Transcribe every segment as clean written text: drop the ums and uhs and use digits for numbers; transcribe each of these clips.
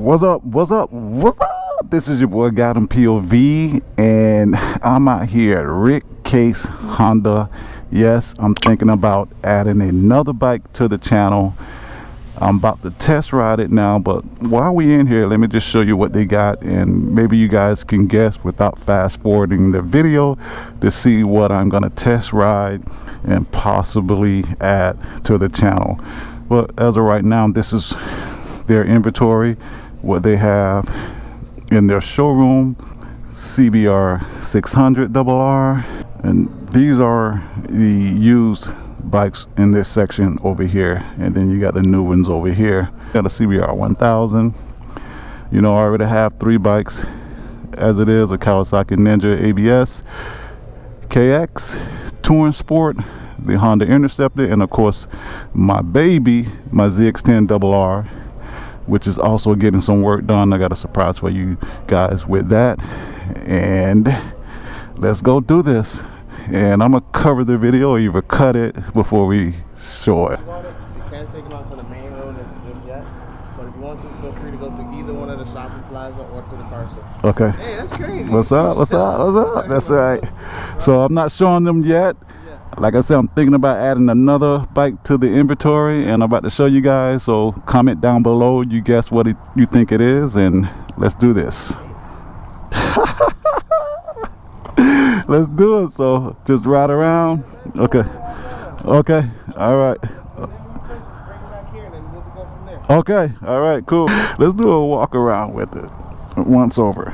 What's up? What's up? What's up? This is your boy Gottem POV, and I'm out here at Rick Case Honda. Yes, I'm thinking about adding another bike to the channel. I'm about to test ride it now, but while we in here, let me just show you what they got, and maybe you guys can guess without fast forwarding the video to see what I'm gonna test ride and possibly add to the channel. But as of right now, this is their inventory, what they have in their showroom. CBR 600 RR, and these are the used bikes in this section over here, and then you got the new ones over here. Got a CBR 1000. You know, I already have 3 bikes as it is: a Kawasaki Ninja ABS, KX, Touring Sport, the Honda Interceptor, and of course my baby, my ZX10 RR, which is also getting some work done. I got a surprise for you guys with that, and let's go do this. And I'm gonna cover the video or either cut it before we show it. You can't take them out to the main road just yet, but if you want to, feel free to go to either one of the shopping plaza or to the car store. Okay. Hey, that's crazy. What's up? What's up? What's up? That's right. So I'm not showing them yet. Like I said, I'm thinking about adding another bike to the inventory, and I'm about to show you guys. So comment down below, you guess what you think it is, and let's do this. Let's do it. So just ride around. Okay. Okay. All right. Okay. All right. Cool. Let's do a walk around with it once over.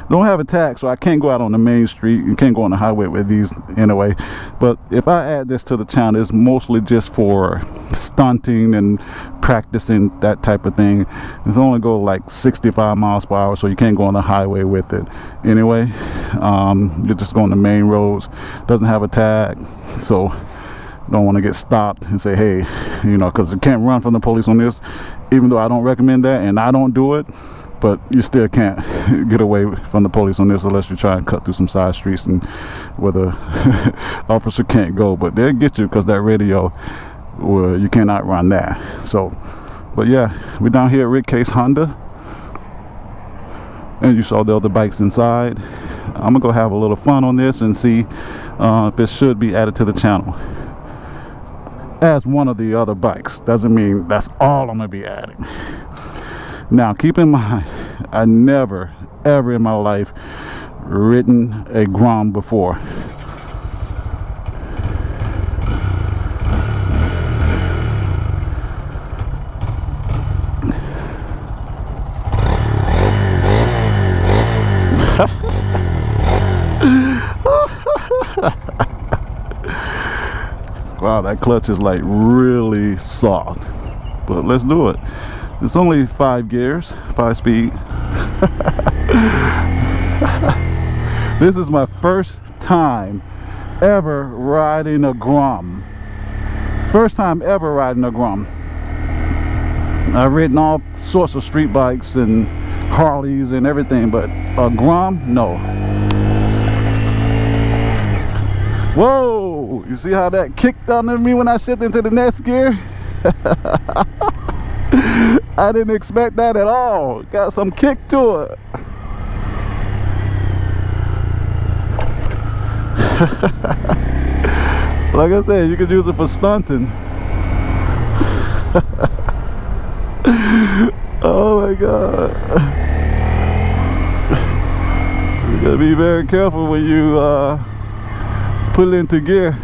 Don't have a tag, so I can't go out on the main street and can't go on the highway with these anyway. But if I add this to the channel, it's mostly just for stunting and practicing, that type of thing. It's only go like 65 miles per hour, so you can't go on the highway with it anyway. You're just going the main roads. Doesn't have a tag, so don't want to get stopped and say, hey, you know, because you can't run from the police on this, even though I don't recommend that and I don't do it. But you still can't get away from the police on this unless you try and cut through some side streets and where the officer can't go. But they'll get you because that radio, where you cannot run that. So, but yeah, we're down here at Rick Case Honda, and you saw the other bikes inside. I'm gonna go have a little fun on this and see if it should be added to the channel as one of the other bikes. Doesn't mean that's all I'm gonna be adding. Now, keep in mind, I never, ever in my life ridden a Grom before. Wow, that clutch is like really soft, but let's do it. It's only 5 gears, 5 speed. This is my first time ever riding a Grom. First time ever riding a Grom. I've ridden all sorts of street bikes and Harleys and everything, but a Grom, no. Whoa! You see how that kicked under me when I shifted into the next gear? I didn't expect that at all. Got some kick to it. Like I said, you could use it for stunting. Oh my God. You gotta be very careful when you put it into gear.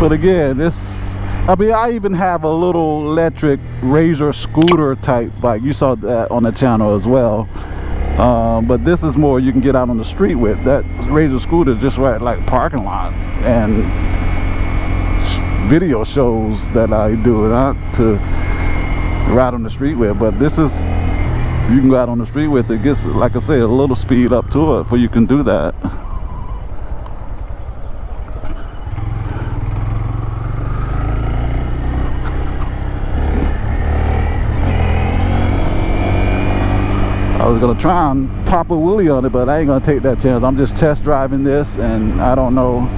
But again, this, I mean, I even have a little electric Razor scooter type bike. You saw that on the channel as well. But this is more you can get out on the street with. That Razor scooter is just right like parking lot and video shows that I do, not to ride on the street with. But this is, you can go out on the street with it. Gets, like I say, a little speed up to it before you can do that. I was gonna try and pop a wheelie on it, but I ain't gonna take that chance. I'm just test driving this, and I don't know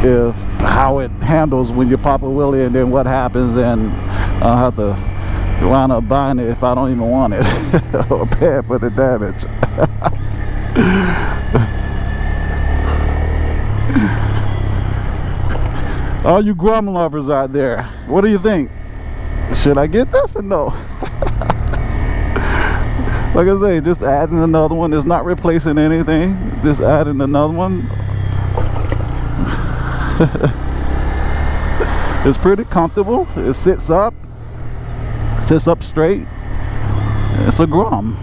if how it handles when you pop a wheelie and then what happens, and I'll have to wind up buying it if I don't even want it or pay for the damage. All you Grum lovers out there, what do you think? Should I get this or no? Like I say, just adding another one. It's not replacing anything, just adding another one. It's pretty comfortable. It sits up straight. It's a Grum.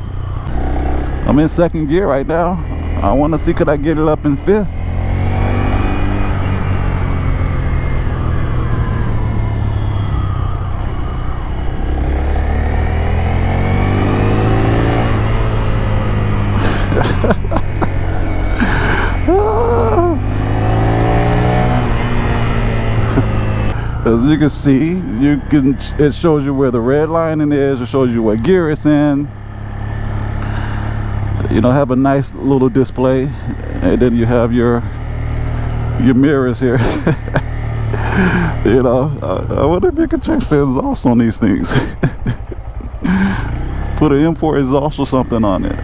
I'm in second gear right now. I want to see, could I get it up in fifth? As you can see, it shows you where the red lining is. It shows you what gear it's in. You know, have a nice little display, and then you have your mirrors here. You know, I wonder if you can change the exhaust on these things. Put an M4 exhaust or something on it.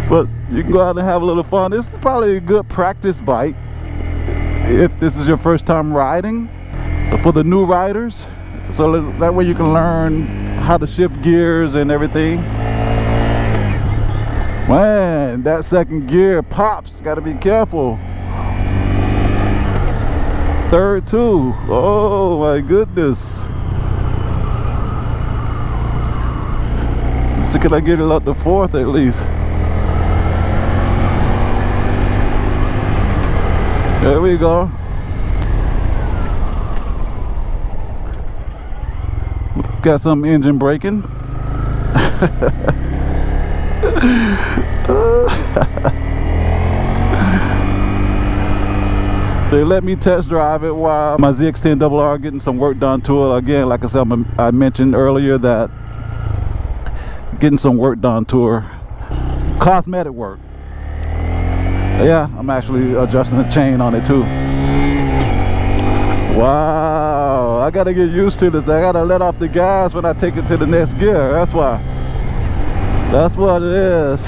But you can go out and have a little fun. This is probably a good practice bike if this is your first time riding, for the new riders, so that way you can learn how to shift gears and everything. Man, that second gear pops, got to be careful. Third too, oh my goodness. So can I get it up to fourth at least? There we go. Got some engine braking. They let me test drive it while my ZX-10RR getting some work done to it. Again, like I said, I mentioned earlier that getting some work done to her. Cosmetic work. Yeah, I'm actually adjusting the chain on it too. Wow, I gotta get used to this. I gotta let off the gas when I take it to the next gear. That's why. That's what it is.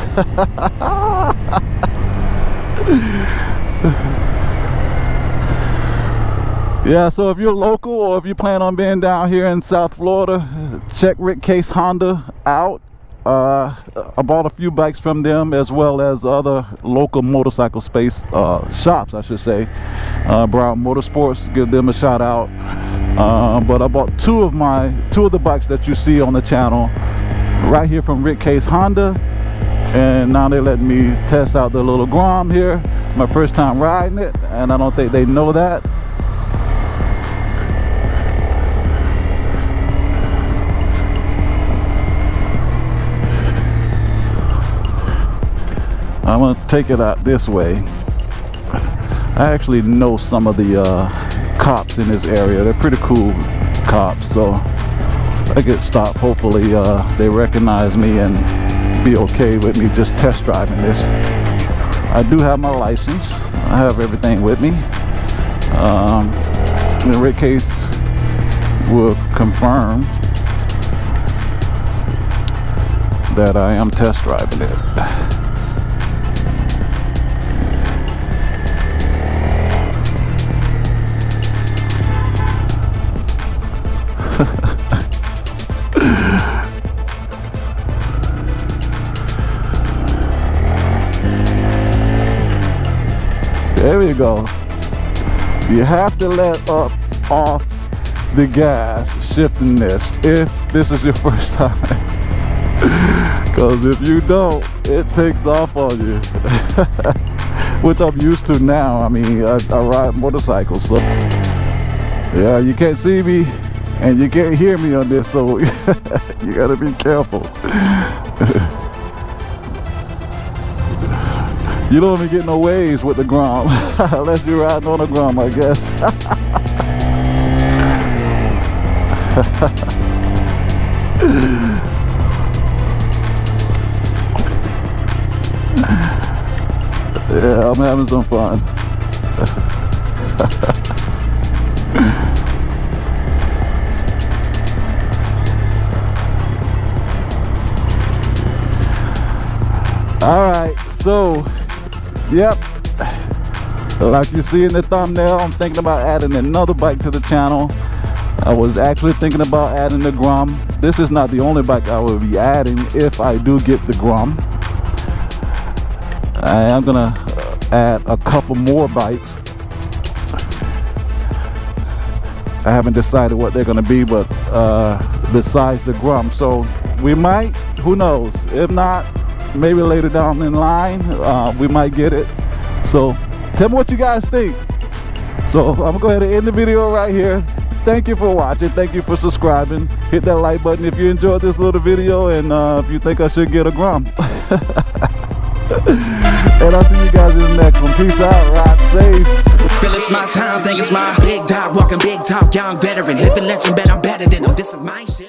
Yeah, so if you're local or if you plan on being down here in South Florida, check Rick Case Honda out. I bought a few bikes from them, as well as other local motorcycle space shops, I should say. Broward Motorsports, give them a shout out. But I bought two of the bikes that you see on the channel right here from Rick Case Honda, and now they let me test out the little Grom here. My first time riding it, and I don't think they know that. I'm gonna take it out this way. I actually know some of the cops in this area. They're pretty cool cops, so if I get stopped, hopefully they recognize me and be okay with me just test driving this. I do have my license. I have everything with me. The Rick Case will confirm that I am test driving it. There we go. You have to let off the gas shifting this if this is your first time. Because if you don't, it takes off on you. Which I'm used to now. I mean, I ride motorcycles, so yeah, you can't see me and you can't hear me on this, so you gotta be careful. You don't even get no waves with the Grom unless you're riding on a Grom, I guess. Yeah, I'm having some fun. All right, so yep, like you see in the thumbnail, I'm thinking about adding another bike to the channel. I was actually thinking about adding the Grum. This is not the only bike I will be adding if I do get the Grum. I am gonna add a couple more bikes. I haven't decided what they're gonna be, but besides the Grum, so we might, who knows, if not, maybe later down in line we might get it. So tell me what you guys think. So I'm gonna go ahead and end the video right here. Thank you for watching, thank you for subscribing. Hit that like button if you enjoyed this little video, and if you think I should get a Grum. And I'll see you guys in the next one. Peace out, ride safe. Feel it's my time, think it's my big dog, walking big talk, young veteran, living legend, bet I'm better than them. This is my shit.